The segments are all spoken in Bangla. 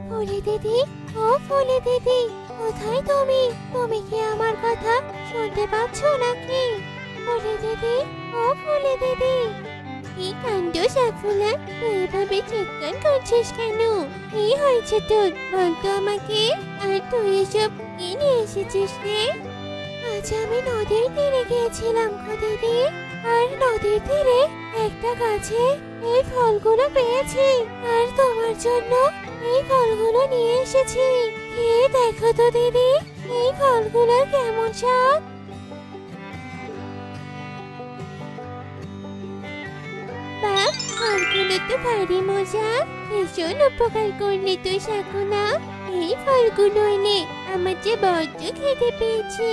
ফুলি দিদি, ও ফুলি দিদি, কোথায় তুমি? তুমি কি আমার কথা শুনতে পাচ্ছ নাকি? ফুলি দিদি, ও ফুলি দিদি। কি কাণ্ড সাফুলা, তুই এভাবে চিৎকার করছিস কেন? কি হয়েছে তোর, বলতো আমাকে। আর তুই এসব কি নিয়ে এসেছিস রে? আজ আমি নদীর তীরে গিয়েছিলাম গো দিদি, আর নদীর তীরে একটা গাছে এই ফলগুলো পেয়েছি, আর তোমার জন্য এই ফলগুলো নিয়ে এসেছি। খেয়ে দেখো তো দিদি, এই ফলগুলো কেমন স্বাদ। বাহ, ফলগুলো তো ভারী মজা, ভীষণ উপকার করলি তুই শাকুনা। এই ফলগুলো এনে আমার যে বড্ড খেতে পেয়েছে,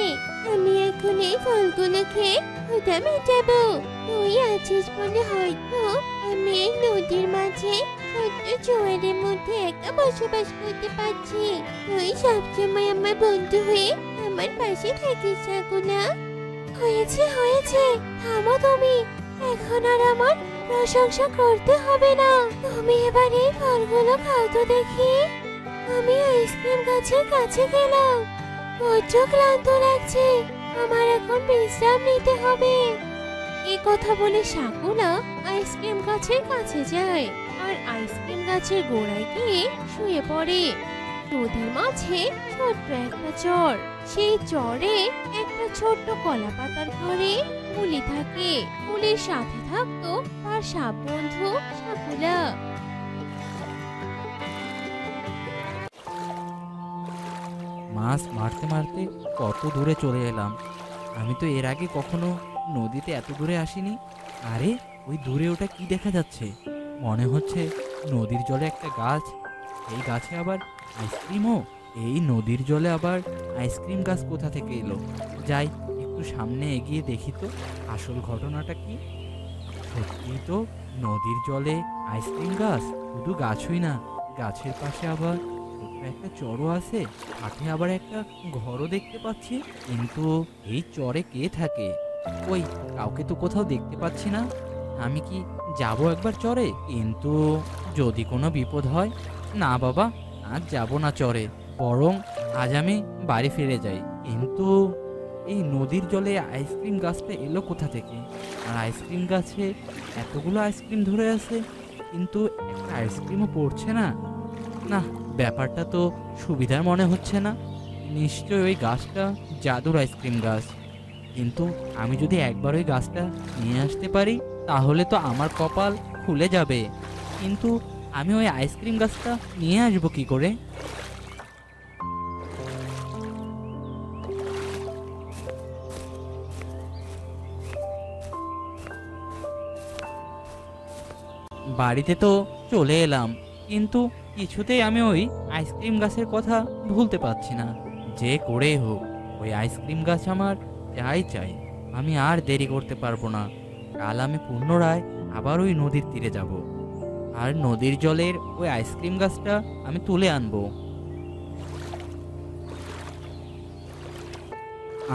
আমি এখন এই ফলগুলো খেয়ে ক্ষুধা মেটাবো। তুই আছিস বলে হয়তো আমি এই নদীর মাঝে ছোট্ট জোয়ারের মধ্যে একা বসবাস করতে পারছি। তুই সবসময় আমার বন্ধু হয়ে আমার পাশে থাকিস শাকুনা। হয়েছে হয়েছে, থামো তুমি। এখন আর আমার প্রশংসা করতে হবে না। তুমি এবার এই ফলগুলো খাও তো দেখি। আমি আইসক্রিম গাছের কাছে গেলাম, বড্ড ক্লান্ত লাগছে, আমার এখন বিশ্রাম নিতে হবে। এই কথা বলে শাকুনা আইসক্রিম গাছের কাছে যায়, আর আইসক্রিম গাছের গোড়ায় গিয়ে শুয়ে পড়ে। নদীর মাঝে ছোট্ট একটা চর, সেই চরে একটা ছোট্ট কলা পাতার ঘরে ফুলি থাকে। ফুলির সাথে থাকতো তার সাপ বন্ধু শাকুলা। মাছ মারতে মারতে কত দূরে চলে এলাম। আমি তো এর আগে কখনো নদীতে এত দূরে আসিনি। আরে ওই দূরে ওটা কি দেখা যাচ্ছে? মনে হচ্ছে নদীর জলে একটা গাছ। এই গাছে আবার আইসক্রিমও। এই নদীর জলে আবার আইসক্রিম গাছ কোথা থেকে এলো? যাই একটু সামনে এগিয়ে দেখি তো আসল ঘটনাটা কি। সত্যি তো নদীর জলে আইসক্রিম গাছ, শুধু গাছই না, গাছের পাশে আবার একটা চরও আছে, সাথে আবার একটা ঘরও দেখতে পাচ্ছি। কিন্তু এই চরে কে থাকে? ওই কাউকে তো কোথাও দেখতে পাচ্ছি না। আমি কি যাব একবার চরে? কিন্তু যদি কোনো বিপদ হয়। না বাবা, আজ যাব না চরে, বরং আজ আমি বাড়ি ফিরে যাই। কিন্তু এই নদীর জলে আইসক্রিম গাছটা এলো কোথা থেকে? আর আইসক্রিম গাছে এতগুলো আইসক্রিম ধরে আছে, কিন্তু একটা আইসক্রিমও পড়ছে না। না, ব্যাপারটা তো সুবিধার মনে হচ্ছে না। নিশ্চয়ই ওই গাছটা জাদুর আইসক্রিম গাছ। কিন্তু আমি যদি একবার ওই গাছটা নিয়ে আসতে পারি, তাহলে তো আমার কপাল খুলে যাবে। কিন্তু আমি ওই আইসক্রিম গাছটা নিয়ে আসবো কি করে? বাড়িতে তো চলে এলাম, কিন্তু কিছুতেই আমি ওই আইসক্রিম গাছের কথা ভুলতে পারছি না। যে করেই হোক ওই আইসক্রিম গাছ আমার চাই চাই। আমি আর দেরি করতে পারবো না। কাল আমি পুনরায় আবার ওই নদীর তীরে যাব, আর নদীর জলের ওই আইসক্রিম গাছটা আমি তুলে আনবো।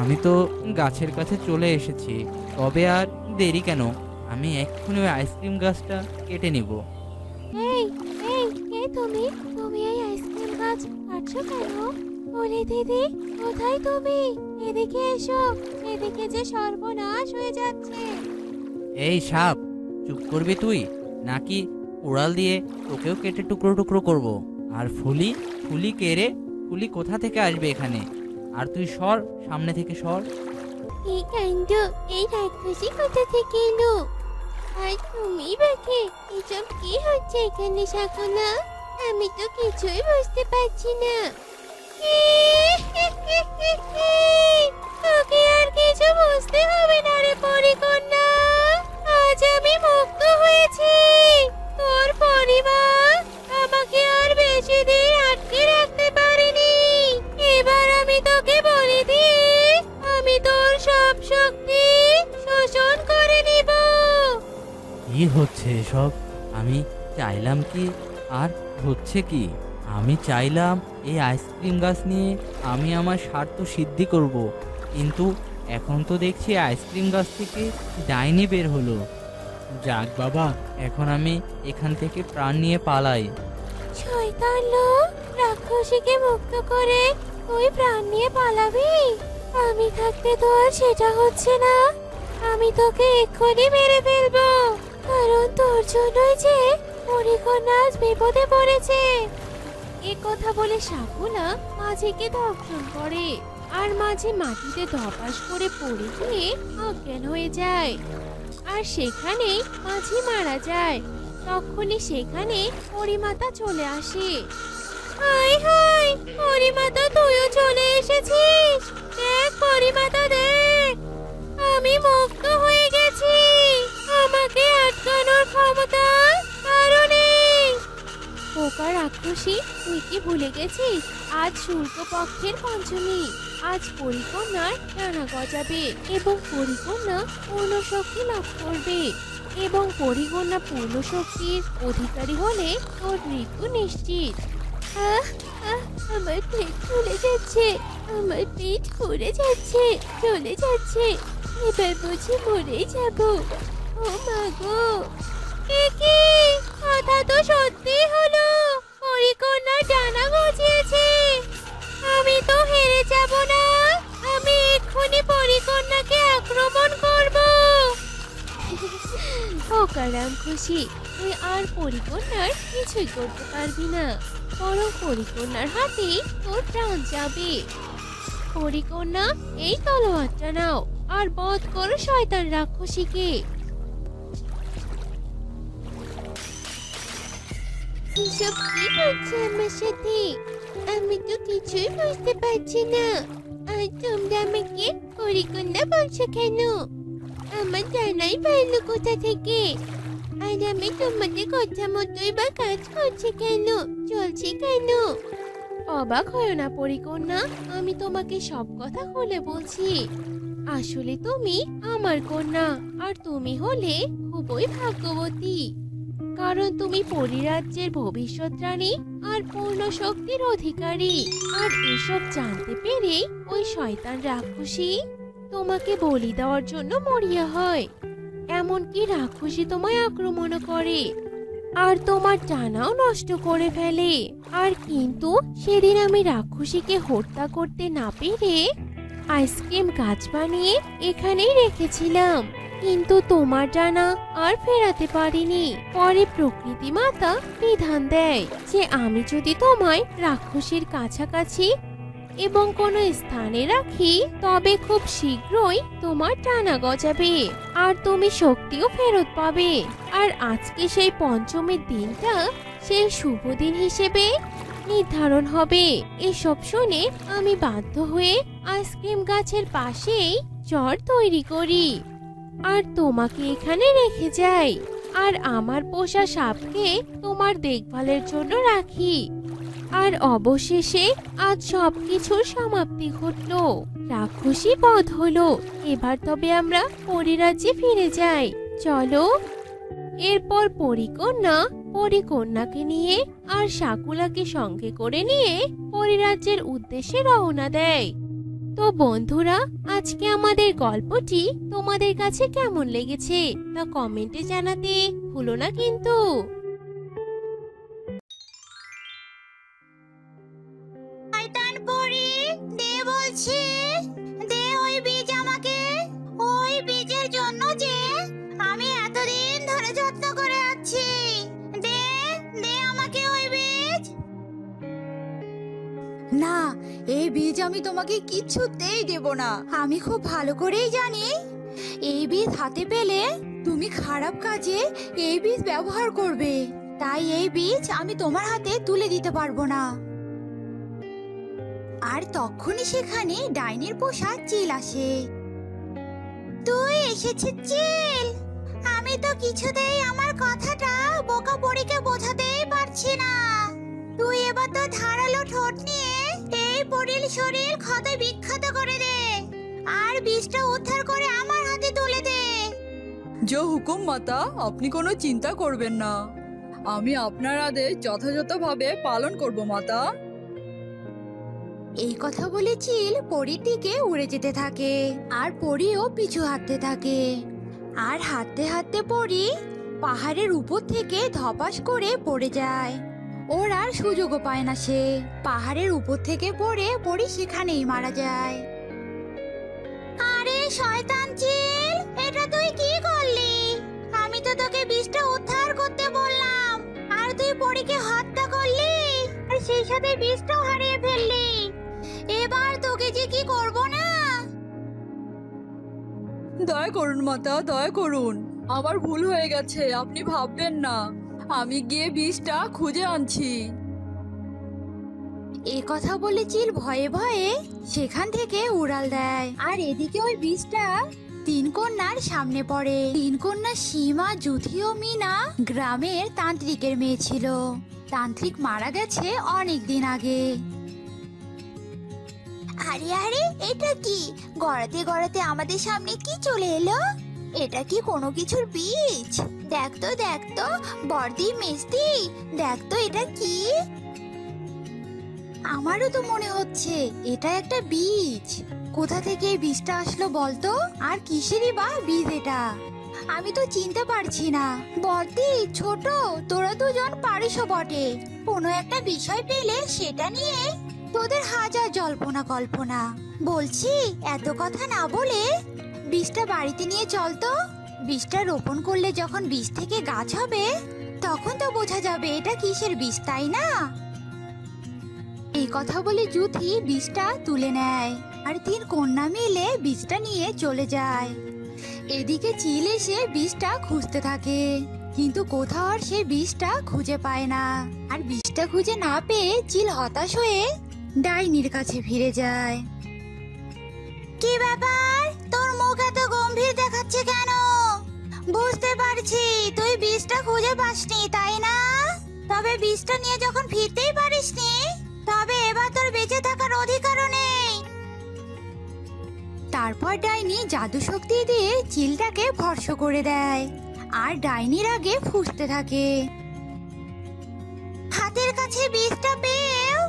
আমি তো গাছের কাছে চলে এসেছি, তবে আর দেরি কেন? আমি এক্ষুনি ওই আইসক্রিম গাছটা কেটে নিব। এই এই কে তুমি? তুমি এই আইসক্রিম গাছ কাটছো কেন? বলে দিদি, কোথায় তুমি? এদিকে এসো, এদিকে যে সর্বনাশ হয়ে যাচ্ছে। এই সাপ, চুপ করবি তুই, নাকি কোড়াল দিয়ে তোকেও কেটে টুকরো টুকরো করব? আর ফুলি, ফুলি কে রে? ফুলি কোথা থেকে আসবে এখানে? আর তুই সর, সামনে থেকে সর। এই কাণ্ড, এই রাক্ষসী কোথা থেকে এলো? আর তুমি বাকে, এসব কি হচ্ছে এখানে শাকুনা? আমি তো কিছুই বুঝতে পারছি না। তোকে আর কিছু বুঝতে হবে না রে পরিকন্যা, আজ আমি মুক্ত হয়েছি। তোর পরিবার আমাকে আর বেশি দিন আটকে রাখতে পারেনি। এবার আমি তোকে বলে দিই, আমি তোর সব শক্তি শোষণ করে নিব। কি হচ্ছে এসব? আমি চাইলাম কি আর হচ্ছে কি? আমি চাইলাম এই আইসক্রিম গাছ নিয়ে আমি আমার স্বার্থ সিদ্ধি করব, কিন্তু এখন তো দেখছি আইসক্রিম গাছ থেকে ডাইনি বের হলো। যাক বাবা, এখন আমি এখান থেকে প্রাণ নিয়ে পালাই। শয়তান লোক, রাক্ষসীকে মুক্ত করে তুই প্রাণ নিয়ে পালাবি? আমি থাকতে তো আর সেটা হচ্ছে না। আমি তোকে এক্ষুনি মেরে ফেলবো, কারণ তোর জন্যই যে পরিকন্যা আজ বিপদে পড়েছে। এ কথা বলে শাকুনা মাঝিকে দর্শন করে, আর মাঝি মাটিতে ধপাস করে পড়ে গিয়ে অজ্ঞান হয়ে যায়। আর সেখানেই মাঝি মারা যায়। তখনই সেখানে পরিমাতা চলে আসে। হাই হাই, পরিমাতা তুইও চলে এসেছিস। দেখ পরিমাতা, দেখ আমি মুক্ত হয়ে গেছি। আমাকে আটকানোর ক্ষমতা কারো নেই। পোকা রাক্ষসী, তুই কি ভুলে গেছিস আজ শুক্লপক্ষের পঞ্চমী? আজ পরিকন্যার ডানা গজাবে এবং পরিকন্যা পূর্ণ শক্তি লাভ করবে, এবং পরিকন্যা পূর্ণ শক্তির অধিকারী হলে তোর মৃত্যু নিশ্চিত। আহ আহ, আমার পেট ফুলে যাচ্ছে, আমার পেট ফুলে যাচ্ছে, চলে যাচ্ছে। এবার বুঝি মরেই যাব। ও মা গো, এ কি? কথা তো সত্যি হলো, পরিকন্যা ডানা গজিয়েছে। আমি তো হেরে যাব না। আমি এক্ষুনি পরিকন্যাকে আক্রমণ করব। ওকারাম খুশি, তুই আর পরিকন্যার কিছুই করতে পারবি না, বরং পরিকন্যার হাতে তোর প্রাণ যাবে। পরিকন্যা, এই তলোয়ারটা নাও আর বধ করো শয়তান রাক্ষসীকে। এসব কি হচ্ছে আমার সাথে? আমি তো কিছুই বুঝতে পারছি না। আর তোমরা আমাকে পরিকন্যা বলছো কেন? আমার জানাই পারলো কোথা থেকে? আর আমি তোমাদের কথা মতোই বা কাজ করছি কেন, চলছি কেন? অবাক হয় না পরিকন্যা, আমি তোমাকে সব কথা খুলে বলছি। আসলে তুমি আমার কন্যা, আর তুমি হলে খুবই ভাগ্যবতী, কারণ তুমি পরিরাজ্যের ভবিষ্যৎ রানী আর পূর্ণ শক্তির অধিকারী। আর এসব জানতে পেরে ওই শয়তান রাক্ষসী তোমাকে বলি দেওয়ার জন্য মরিয়া হয়। এমনকি রাক্ষসী তোমায় আক্রমণ করে আর তোমার ডানাও নষ্ট করে ফেলে। আর কিন্তু সেদিন আমি রাক্ষসীকে হত্যা করতে না পেরে আইসক্রিম গাছ বানিয়ে এখানেই রেখেছিলাম, কিন্তু তোমার ডানা আর ফেরাতে পারিনি। পরে প্রকৃতি মাতা বিধান দেয় যে আমি যদি তোমায় রাক্ষসীর কাছাকাছি এবং কোনো স্থানে রাখি, তবে খুব শীঘ্রই তোমার ডানা গজাবে আর তুমি শক্তিও ফেরত পাবে। আর আজকে সেই পঞ্চমীর দিনটা সেই শুভ দিন হিসেবে নির্ধারণ হবে। এসব শুনে আমি বাধ্য হয়ে আইসক্রিম গাছের পাশেই চর তৈরি করি আর তোমাকে এখানে রেখে যাই, আর আমার পোষা সাপকে তোমার দেখভালের জন্য রাখি। আর অবশেষে আজ সবকিছুর সমাপ্তি ঘটলো, রাক্ষসী বধ হলো। এবার তবে আমরা পরিরাজ্যে ফিরে যাই, চলো। এরপর পরিকন্যাকে নিয়ে আর শাকুলাকে সঙ্গে করে নিয়ে পরিরাজ্যের উদ্দেশ্যে রওনা দেয়। তো বন্ধুরা, আজকে আমাদের গল্পটি তোমাদের কাছে কেমন লেগেছে তা কমেন্টে জানাতে ভুলো না কিন্তু। শয়তান পরি, দে বলছি, দে ওই বীজ আমাকে। ওই বীজের জন্য যে আমি এতদিন ধরে যত্ন করে আছি। দে দে আমাকে ওই বীজ। না, এই বীজ আমি তোমাকে কিছুতেই দেব না। আমি খুব ভালো করেই জানি এই বীজ হাতে পেলে তুমি খারাপ কাজে এই বীজ ব্যবহার করবে, তাই এই বীজ আমি তোমার হাতে তুলে দিতে পারবো না। আর তখনই সেখানে ডাইনির পোষা চিল আসে। তুই এসেছিস চিল? আমি তো কিছুতেই আমার কথাটা বোকা পরীকে বোঝাতেই পারছি না। তুই এবার তো ধারালো ঠোঁট নিয়ে এই পরির শরীর ক্ষতে বিক্ষত করে দে, আর বীজটা উদ্ধার করে আমার হাতে তুলে দে। যে হুকুম মাতা, আপনি কোনো চিন্তা করবেন না, আমি আপনার আদেশ যথাযথভাবে পালন করব মাতা। এই কথা বলে চিল পরীর দিকে উড়ে যেতে থাকে, আর পরীও পিছু হাঁটতে থাকে। আর হাঁটতে হাঁটতে পরী পাহাড়ের উপর থেকে ধপাস করে পড়ে যায়। ওর আর সুযোগও পায় না। সে পাহাড়ের উপর থেকে পড়ে পড়ি সেখানেই মারা যায়। আরে শয়তান চিল, এটা তুই কি করলি? আমি তো তোকে বিষটা উদ্ধার করতে বললাম, আর তুই পরীকে হত্যা করলি, আর সেই সাথে বিষটাও হারিয়ে ফেললি। এবার তোকে যে কি করব না। দয়া করুন মাতা, দয়া করুন, আমার ভুল হয়ে গেছে, আপনি ভাববেন না। আমি গিয়ে বিষটা খুঁজে আনছি। এ কথা বলে চিল ভয়ে ভয়ে সেখান থেকে উড়াল দেয়। আর এদিকে ওই বিষটা তিন কন্যার সামনে পড়ে। তিন কন্যা সীমা, জুথি ও মিনা গ্রামের তান্ত্রিকের মেয়ে ছিল। তান্ত্রিক মারা গেছে অনেক দিন আগে। আরে আরে, এটা কি? গড়াতে গড়াতে আমাদের সামনে কি চলে এলো? এটা কি কোনো কিছুর বীজ? দেখ তো বর্দি, মিষ্টি, দেখ তো এটা কি? আমারও তো মনে হচ্ছে এটা একটা বীজ। কোথা থেকে এই বীজটা আসলো বলতো? আর কিসেরই বা বীজ এটা? আমি তো চিনতে পারছি না। বর্দি, ছোট, তোরা দুজন পারিসও বটে। কোনো একটা বিষয় পেলে সেটা নিয়ে তোদের হাজার জল্পনা কল্পনা। বলছি, এত কথা না বলে বীজটা বাড়িতে নিয়ে চল তো। বীজটা রোপণ করলে যখন বীজ থেকে গাছ হবে, তখন তো বোঝা যাবে এটা কিসের বীজ, তাই না? এই কথা বলে জুথি বীজটা তুলে নেয়, আর তিন কন্যা মিলে বীজটা নিয়ে চলে যায়। এদিকে চিল এসে বীজটা খুঁজতে থাকে, কিন্তু কোথাও আর সে বীজটা খুঁজে পায় না। আর বীজটা খুঁজে না পেয়ে চিল হতাশ হয়ে ডাইনির কাছে ফিরে যায়। কি ব্যাপার, তোর মুখ এত গম্ভীর দেখাচ্ছে কেন? বুঝতে পারছি তুই বীজটা খুঁজে পাসনি, তাই না? তবে বীজটা নিয়ে যখন ফিরতেই পারিসনি, তবে এবার তোর বেঁচে থাকার অধিকারও নেই। তারপর ডাইনি জাদু শক্তি দিয়ে চিলটাকে ভস্ম করে দেয়, আর ডাইনির আগে ফুঁসতে থাকে। হাতের কাছে বীজটা পেয়েও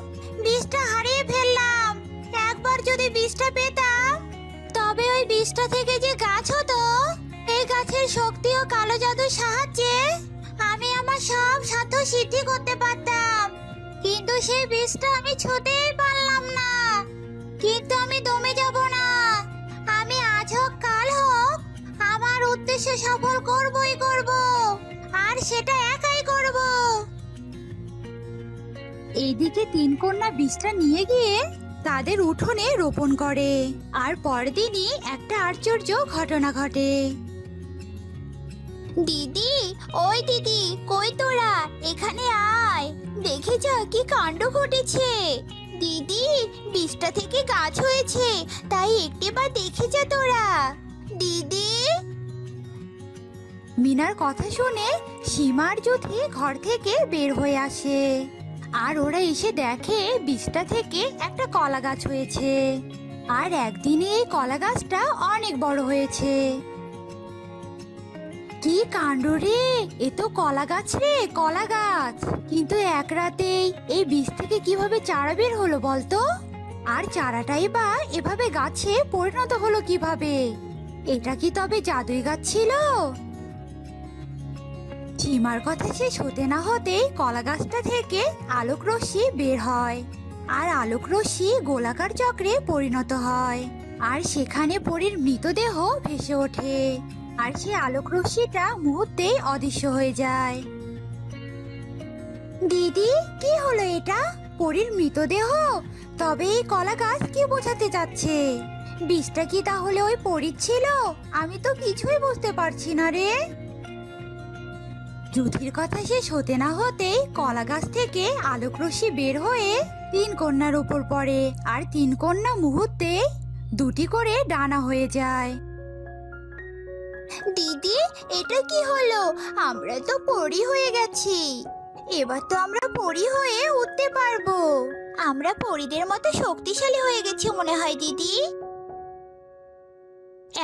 বীজটা হারিয়ে ফেললাম। একবার যদি বীজটা পেতাম, তবে ওই বীজটা থেকে যে গাছ হতো, এই গাছের শক্তি ও কালো জাদুর সাহায্যে আমি আমার সব সাধ্য সিদ্ধি করতে পারতাম। কিন্তু সেই বীজটা আমি ছুঁতেই পারলাম না। কিন্তু আমি দমে যাব না। আমি আজ হোক কাল হোক আমার উদ্দেশ্য সফল করবই করব, আর সেটা একাই করব। এইদিকে তিন কন্যা বীজটা নিয়ে গিয়ে তাদের উঠোনে রোপণ করে, আর পরদিনই একটা আশ্চর্য ঘটনা ঘটে। দিদি, ওই দিদি, কই তোরা? এখানে আয়, দেখে যা কি কাণ্ড ঘটেছে। দিদি, বীজটা থেকে গাছ হয়েছে, তাই একটিবার দেখে যা তোরা। দিদি। মিনার কথা শুনে সীমা আর জ্যোতি ঘর থেকে বের হয়ে আসে, আর ওরা এসে দেখে বীজটা থেকে একটা কলা গাছ হয়েছে। আর একদিনে এই কলা গাছটা অনেক বড় হয়েছে। কি কাণ্ড রে, এ তো কলা গাছ রে, কলা গাছ। কিন্তু এক রাতেই এই বীজ থেকে কিভাবে চারা বের হলো বলতো? আর চারাটাই বা এভাবে গাছে পরিণত হলো কিভাবে? এটা কি তবে জাদুই গাছ ছিল? সীমার কথা শেষ হতে না হতেই কলা গাছটা থেকে আলোক রশ্মি বের হয়, আর আলোক রশ্মি গোলাকার চক্রে পরিণত হয়, আর সেখানে পরীর মৃতদেহ ভেসে ওঠে। আর সেই আলোক রশ্মিটা মুহূর্তেই অদৃশ্য হয়ে যায়। দিদি, কি হলো এটা? পরীর মৃতদেহ? তবে এই কলা গাছ কি বোঝাতে যাচ্ছে? বীজটা কি তাহলে ওই পরীর ছিল? আমি তো কিছুই বুঝতে পারছি না রে। জুথির কথা শেষ হতে না হতেই কলা গাছ থেকে আলোক রশ্মি বের হয়ে তিন কন্যার উপর পড়ে, আর তিন কন্যা মুহূর্তে দুটি করে ডানা হয়ে যায়। দিদি, এটা কি হলো? আমরা তো পরী হয়ে গেছি। এবার তো আমরা পরী হয়ে উঠতে পারবো। আমরা পরীদের মতো শক্তিশালী হয়ে গেছি মনে হয় দিদি।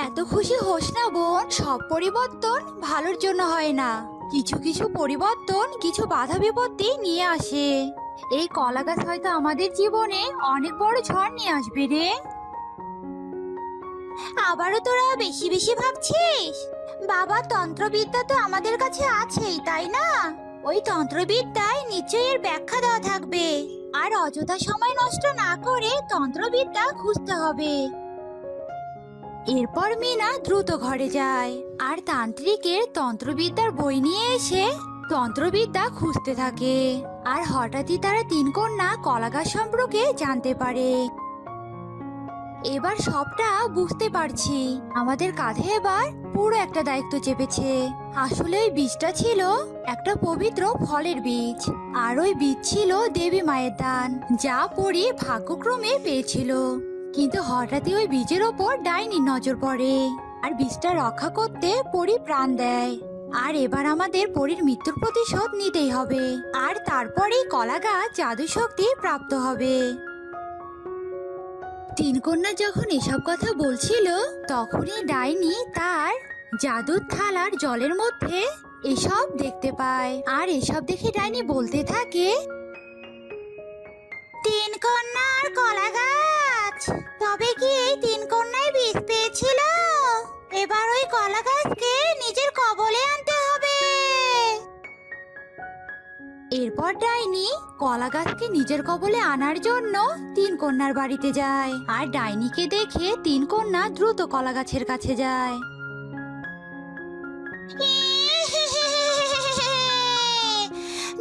এত খুশি হোস না বোন, সব পরিবর্তন ভালোর জন্য হয় না। কিছু কিছু পরিবর্তন কিছু বাধা বিপত্তি নিয়ে আসে। এই কলা গাছ হয়তো আমাদের জীবনে অনেক বড় ঝড় নিয়ে আসবে রে। আবারও তোরা বেশি বেশি ভাবছিস? বাবা, তন্ত্রবিদ্যা তো আমাদের কাছে আছেই, তাই না? ওই তন্ত্রবিদ্যায় নিশ্চয়ই এর ব্যাখ্যা দেওয়া থাকবে। আর অযথা সময় নষ্ট না করে তন্ত্রবিদ্যা খুঁজতে হবে। এরপর মিনা দ্রুত ঘরে যায় আর তান্ত্রিকের তন্ত্রবিদ্যার বই নিয়ে এসে তন্ত্রবিদ্যা খুঁজতে থাকে। আর হঠাৎই তারা তিন কন্যা কলাগাছ সম্পর্কে জানতে পারে। এবার সবটা বুঝতে পারছি, আমাদের কাঁধে এবার পুরো একটা দায়িত্ব চেপেছে। আসলে ওই বীজটা ছিল একটা পবিত্র ফলের বীজ, আর ওই বীজ ছিল দেবী মায়ের দান, যা পরি ভাগ্যক্রমে পেয়েছিল। কিন্তু হঠাৎই ওই বীজের ওপর ডাইনির নজর পড়ে, আর বীজটা রক্ষা করতে পরি প্রাণ দেয়। আর এবার আমাদের পরীর মৃত্যুর প্রতিশোধ নিতেই হবে, আর তারপরেই কলা গাছ জাদু শক্তি প্রাপ্ত হবে। তিন কন্যা যখন এসব কথা বলছিল তখনই ডাইনি তার জাদুর থালার জলের মধ্যে এসব দেখতে পায়। আর এসব দেখে ডাইনি বলতে থাকে, তিন কন্যা আর কলা গাছ, তবে কি এই তিন কন্যায় বীজ পেয়েছিল? এবার ওই কলা গাছকে নিজের কবলে আনতে হবে। এরপর ডাইনি কলা গাছকে নিজের কবলে আনার জন্য তিন কন্যার বাড়িতে যায়। আর ডাইনিকে দেখে তিন কন্যা দ্রুত কলা গাছের কাছে যায়।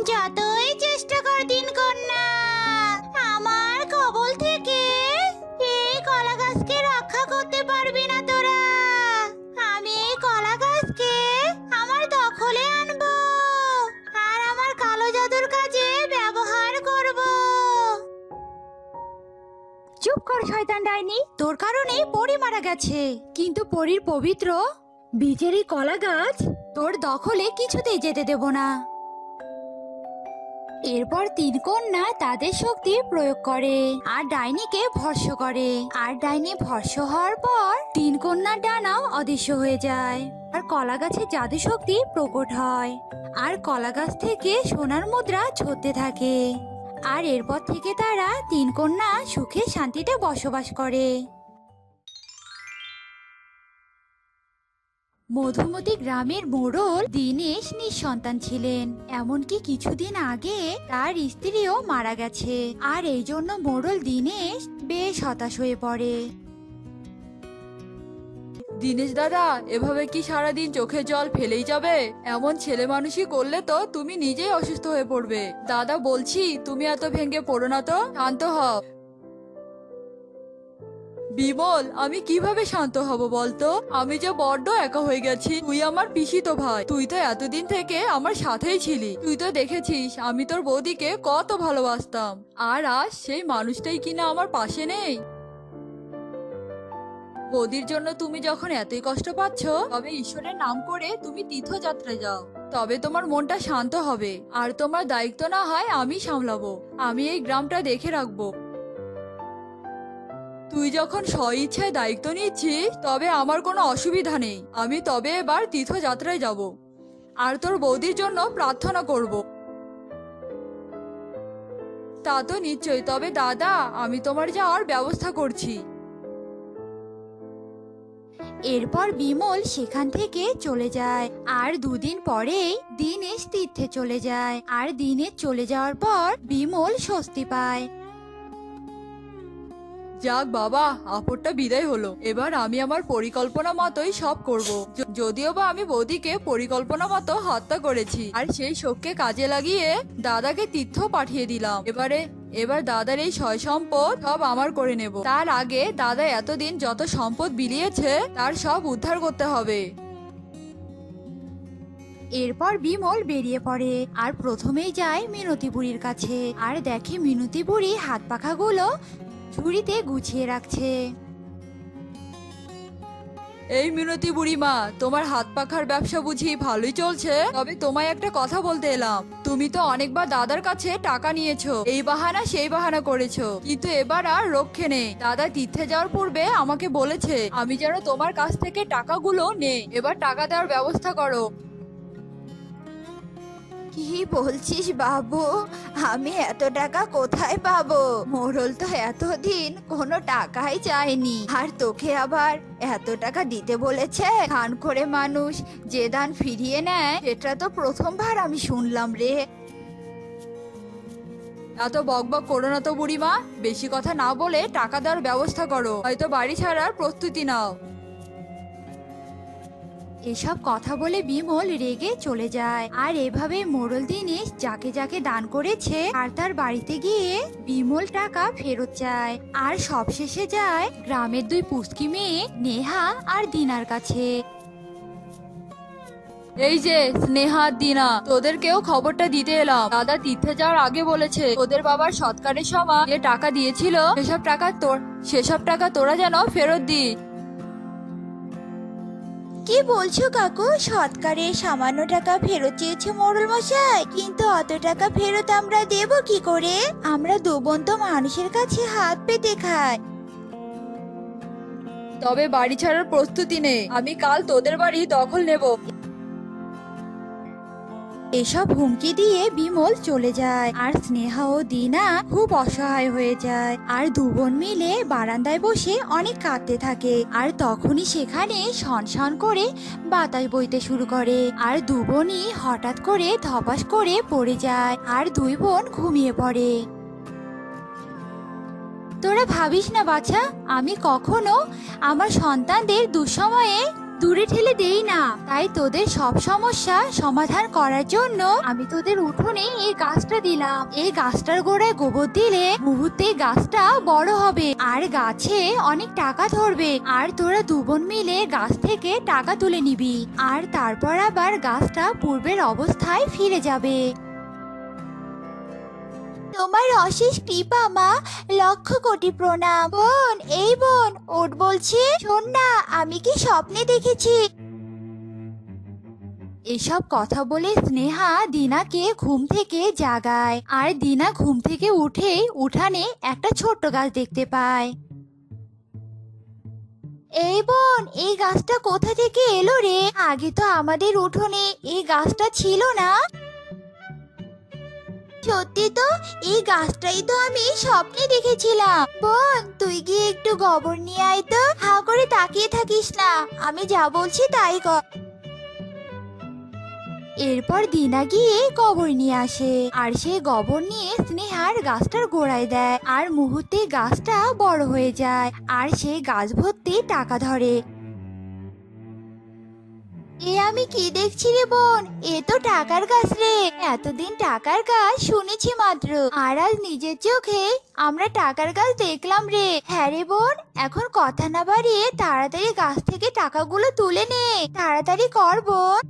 যতই চেষ্টা কর তিন কন্যা, আমার কবল থেকে এই কলা গাছকে রক্ষা করতে পারবি না তোরা। আমি এই কলা গাছকে আমার দখলে আনবো আর আমার কালো জাদুর কাজে ব্যবহার করব। চুপ কর শয়তান ডাইনি, তোর কারণে পরি মারা গেছে, কিন্তু পরীর পবিত্র বীজের এই কলা গাছ তোর দখলে কিছুতেই যেতে দেব না। এরপর তিন কন্যা তাদের শক্তি প্রয়োগ করে আর ডাইনিকে ভস্ম করে। আর ডাইনি ভস্ম হওয়ার পর তিন কন্যার ডানাও অদৃশ্য হয়ে যায়, আর কলা গাছে জাদু শক্তি প্রকট হয়। আর কলা গাছ থেকে সোনার মুদ্রা ঝরতে থাকে। আর এরপর থেকে তারা তিন কন্যা সুখে শান্তিতে বসবাস করে। মধুমতি গ্রামের মোড়ল দীনেশ নিঃসন্তান ছিলেন। এমনকি কিছুদিন আগে তার স্ত্রীও মারা গেছে। আর এই জন্য মোড়ল দীনেশ বেশ হতাশ হয়ে পড়ে। দীনেশ দাদা, এভাবে কি সারাদিন চোখে জল ফেলেই যাবে? এমন ছেলে মানুষই করলে তো তুমি নিজেই অসুস্থ হয়ে পড়বে। দাদা বলছি, তুমি এত ভেঙে পড়ো না তো, শান্ত হও। বিমল, আমি কিভাবে শান্ত হব বলতো? আমি যে বড্ড একা হয়ে গেছি। তুই আমার পিসিতো ভাই, তুই তো এতদিন থেকে আমার সাথেই ছিলি। তুই তো দেখেছিস আমি তোর বৌদিকে কত ভালোবাসতাম, আর আজ সেই মানুষটাই কিনা আমার পাশে নেই। বৌদির জন্য তুমি যখন এতই কষ্ট পাচ্ছ, তবে ঈশ্বরের নাম করে তুমি তীর্থযাত্রায় যাও, তবে তোমার মনটা শান্ত হবে। আর তোমার দায়িত্ব না হয় আমি সামলাবো। আমি এই গ্রামটা দেখে রাখবো। তুই যখন স্বইচ্ছায় দায়িত্ব নিচ্ছিস, তবে আমার কোনো অসুবিধা নেই। আমি তবে এবার তীর্থযাত্রায় যাব আর তোর বৌদির জন্য প্রার্থনা করব। তা তো নিশ্চয়ই। তবে দাদা, আমি তোমার যাওয়ার ব্যবস্থা করছি। এরপর বিমল সেখান থেকে চলে যায়। আর দুদিন পরেই দীনেশ তীর্থে চলে যায়। আর দীনেশ চলে যাওয়ার পর বিমল স্বস্তি পায়। যাক বাবা, আপদটা বিদায় হলো। এবার আমি আমার পরিকল্পনা মতোই সব করব। যদিও বা আমি বৌদিকে পরিকল্পনা মতো হত্যা করেছি, আর সেই শোককে কাজে লাগিয়ে দাদাকে তীর্থ পাঠিয়ে দিলাম। এবার দাদার এই সয় সম্পদ সব আমার করে নেব। তার আগে দাদা এতদিন যত সম্পদ বিলিয়েছে তার সব উদ্ধার করতে হবে। এরপর বিমল বেরিয়ে পড়ে আর প্রথমেই যায় মিনতি বুড়ির কাছে। আর দেখে মিনতি বুড়ি হাত পাখাগুলো ঝুড়িতে গুছিয়ে রাখছে। এই মিনতি বুড়িমা, তোমার হাত পাখার ব্যবসা বুঝি ভালোই চলছে? তবে তোমায় একটা কথা বলতে এলাম। তুমি তো অনেকবার দাদার কাছে টাকা নিয়েছো, এই বাহানা সেই বাহানা করেছো, কিন্তু এবার আর রক্ষে নেই। দাদা তীর্থে যাওয়ার পূর্বে আমাকে বলেছে আমি যেন তোমার কাছ থেকে টাকাগুলো নেই। এবার টাকা দেওয়ার ব্যবস্থা করো। কি বলছিস বাবু? আমি এত টাকা কোথায় পাবো? মোড়ল তো এতদিন কোনো টাকাই চায়নি, আর তোকে আবার এত টাকা দিতে বলেছে? দান করে মানুষ যে দান ফিরিয়ে নেয়, এটা তো প্রথমবার আমি শুনলাম রে। এত বকবক করো না তো বুড়িমা, বেশি কথা না বলে টাকা দেওয়ার ব্যবস্থা করো, হয়তো বাড়ি ছাড়ার প্রস্তুতি নাও। এসব কথা বলে বিমল রেগে চলে যায়। আর এভাবে মোড়ল দিনেশ যাকে যাকে দান করেছে আর তার বাড়িতে গিয়ে বিমল টাকা ফেরত চায়। আর সবশেষে যায় গ্রামের দুই পুচকি মেয়ে নেহা আর দিনার কাছে। এই যে স্নেহা, দিনা, তোদেরকেও খবরটা দিতে এলাম। দাদা তীর্থে যাওয়ার আগে বলেছে ওদের বাবার সৎকারের সময় যে টাকা দিয়েছিল সেসব টাকা তোরা যেন ফেরত দিস। কি বলছো কাকু? সৎকারে সামান্য টাকা ফেরত চেয়েছে মোড়ল মশাই, কিন্তু অত টাকা ফেরত আমরা দেব কি করে? আমরা দুবন্ত মানুষের কাছে হাত পেতে খাই। তবে বাড়ি ছাড়ার প্রস্তুতি নে, আমি কাল তোদের বাড়ি দখল নেব। এসব হুমকি দিয়ে বিমল চলে যায়। আর স্নেহা ও দিনা খুব অসহায় হয়ে যায়। আর দু বোন মিলে বারান্দায় বসে অনেক কাঁদতে থাকে। আর তখনই সেখানে শনশন করে বাতাস বইতে শুরু করে। আর দু বোনই হঠাৎ করে ধপাস করে পড়ে যায়। আর দুই বোন ঘুমিয়ে পড়ে। তোরা ভাবিস না বাছা, আমি কখনো আমার সন্তানদের দুঃসময়ে দূরে ঠেলে দেই না। তাই তোদের সব সমস্যা সমাধান করার জন্য আমি তোদের উঠোনে এই গাছটা দিলাম। এই গাছটার গোড়ায় গোবর দিলে মুহূর্তে গাছটা বড় হবে আর গাছে অনেক টাকা ধরবে। আর তোরা দু বোন মিলে গাছ থেকে টাকা তুলে নিবি। আর তারপর আবার গাছটা পূর্বের অবস্থায় ফিরে যাবে। তোমার অশেষ কৃপা মা, লক্ষ কোটি প্রণাম। বোন, এই বোন ওঠ বলছি, শোন না, আমি কি স্বপ্নে দেখেছি। এসব কথা বলে স্নেহা দিনাকে ঘুম থেকে জাগায়। আর দিনা ঘুম থেকে উঠে উঠানে একটা ছোট্ট গাছ দেখতে পায়। এই বোন, এই গাছটা কোথা থেকে এলো রে? আগে তো আমাদের উঠোনে এই গাছটা ছিল না। সত্যি তো, এই গাছটাই তো আমি স্বপ্নে দেখেছিলাম। বোন, তুই গিয়ে একটু গোবর নিয়ে আয় তো। হা করে তাকিয়ে থাকিস না, আমি যা বলছি তাই কর। এরপর দিনা গিয়ে গোবর নিয়ে আসে। আর সে গোবর নিয়ে স্নেহার গাছটার গোড়ায় দেয়। আর মুহূর্তে গাছটা বড় হয়ে যায়। আর সে গাছ ভর্তি টাকা ধরে। এ আমি কি দেখছি রে বোন? এ তো টাকার গাছ রে। এতদিন টাকার গাছ শুনেছি মাত্র, আর আজ নিজের চোখে আমরা টাকার গাছ দেখলাম রে। হ্যাঁ রে বোন, এখন কথা না বাড়িয়ে তাড়াতাড়ি গাছ থেকে টাকাগুলো তুলে নে। তাড়াতাড়ি কর বোন।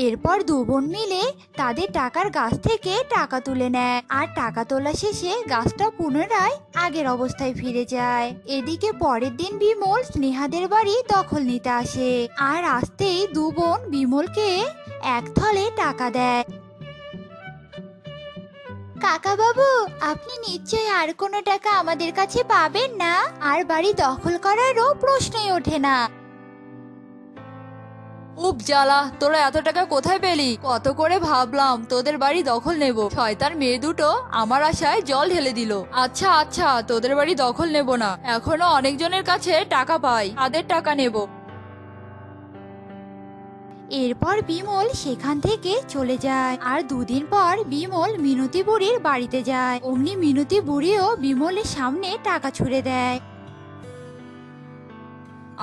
এরপর দু বোন মিলে তাদের টাকার গাছ থেকে টাকা তুলে নেয়। আর টাকা তোলা শেষে গাছটা পুনরায় আগের অবস্থায় ফিরে যায়। এদিকে পরের দিন বিমল স্নেহাদের বাড়ি দখল নিতে আসে। আর আসতেই দু বোন বিমলকে এক থলে টাকা দেয়। কাকা বাবু, আপনি নিশ্চয়ই আর কোনো টাকা আমাদের কাছে পাবেন না। আর বাড়ি দখল করারও প্রশ্নই ওঠে না। উপ জ্বালা, তোরা এত টাকা কোথায় পেলি? কত করে ভাবলাম তোদের বাড়ি দখল নেব, শয়তান মেয়ে দুটো আমার আশায় জল ঢেলে দিল। আচ্ছা আচ্ছা, তোদের বাড়ি দখল নেব না, এখনো অনেকজনের কাছে টাকা পাই, তাদের টাকা নেব। এরপর বিমল সেখান থেকে চলে যায়। আর দুদিন পর বিমল মিনতি বুড়ির বাড়িতে যায়। অমনি মিনতি বুড়িও বিমলের সামনে টাকা ছুঁড়ে দেয়।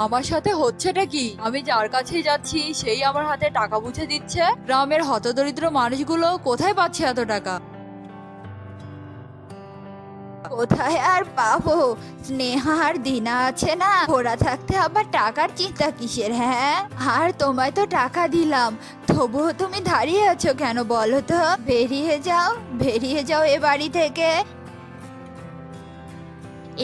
আমার সাথে হচ্ছেটা কি? আমি যার কাছে যাচ্ছি সেই আমার হাতে টাকা বুঝে দিচ্ছে। গ্রামের হতদরিদ্র মানুষগুলো কোথায় পাচ্ছে এত টাকা? কোথায় আর পাবো? স্নেহা আর দিনা আছে না, ওরা থাকতে আবার টাকার চিন্তা কিসের? হ্যাঁ, আর তোমায় তো টাকা দিলাম, তবুও তুমি দাঁড়িয়ে আছো কেন বলো তো? বেরিয়ে যাও, বেরিয়ে যাও এ বাড়ি থেকে।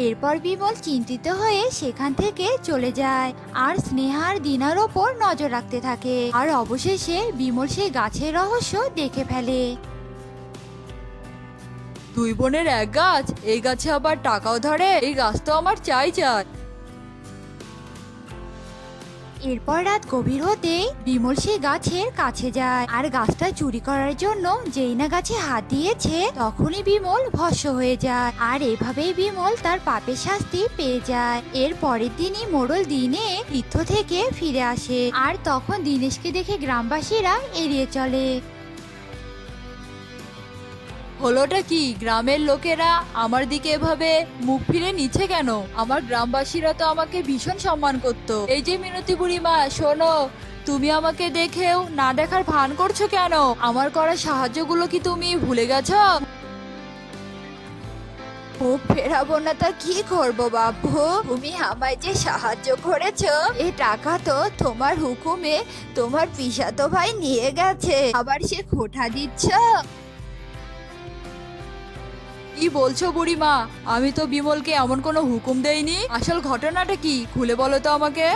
এরপর বিমল চিন্তিত হয়ে সেখান থেকে চলে যায়। আর স্নেহা আর দিনার ওপর নজর রাখতে থাকে। আর অবশেষে বিমল সেই গাছের রহস্য দেখে ফেলে। দুই বোনের এক গাছ, এই গাছে আবার টাকাও ধরে। এই গাছ তো আমার চাই চাই। এরপর রাত গভীর হতে বিমল সেই গাছের কাছে যায় আর গাছটা চুরি করার জন্য যেই না গাছে হাত দিয়েছে তখনই বিমল ভস্ম হয়ে যায়। আর এভাবেই বিমল তার পাপের শাস্তি পেয়ে যায়। এর পরের দিনই মোড়ল দিনে তীর্থ থেকে ফিরে আসে আর তখন দিনেশকে দেখে গ্রামবাসীরা এড়িয়ে চলে। হলোটা কি? গ্রামের লোকেরা আমার দিকে এভাবে মুখ ফিরে নিচ্ছে কেন? আমার গ্রামবাসীরা তো আমাকে ভীষণ সম্মান করতো। এই যে মিনতি বুড়িমা, শোনো, তুমি আমাকে দেখেও না দেখার ভান করছো কেন? আমার করা সাহায্যগুলো কি তুমি ভুলে গেছো? মুখ ফেরাবো না তা কি করবো বাবু? তুমি আমায় যে সাহায্য করেছো এই টাকা তো তোমার হুকুমে তোমার পিসাতো ভাই নিয়ে গেছে, আবার সে খোঁটা দিচ্ছ। কি বলছো বুড়িমা? আমি তো বিমলকে এমন কোনো হুকুম দেইনি। আসল ঘটনাটা কি খুলে বলো তো আমাকে।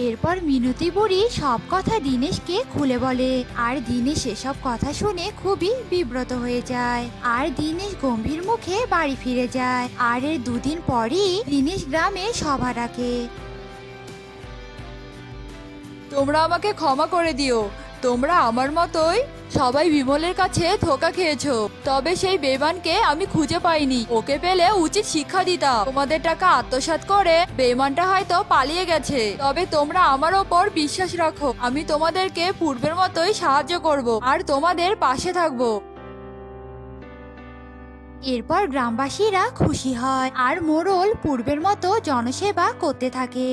এরপর মিনতি বুড়ি সব কথা দিনেশকে খুলে বলে আর দিনেশ এসব কথা শুনে খুবই বিব্রত হয়ে যায় আর দিনেশ গম্ভীর মুখে বাড়ি ফিরে যায়। আর এর দুদিন পরই দিনেশ গ্রামে সভা ডাকে। তোমরা আমাকে ক্ষমা করে দিও। তোমরা আমার মতোই সবাই বিমলের কাছে ধোঁকা খেয়েছো। তবে সেই বেঈমানকে আমি খুঁজে পাইনি। ওকে পেলে উচিত শিক্ষা দিতাম। তোমাদের টাকা আত্মসাৎ করে বেঈমানটা হয়তো পালিয়ে গেছে। তবে তোমরা আমার ওপর বিশ্বাস রাখো। আমি তোমাদেরকে পূর্বের মতোই সাহায্য করব আর তোমাদের পাশে থাকবো। এরপর গ্রামবাসীরা খুশি হয় আর মোড়ল পূর্বের মতো জনসেবা করতে থাকে।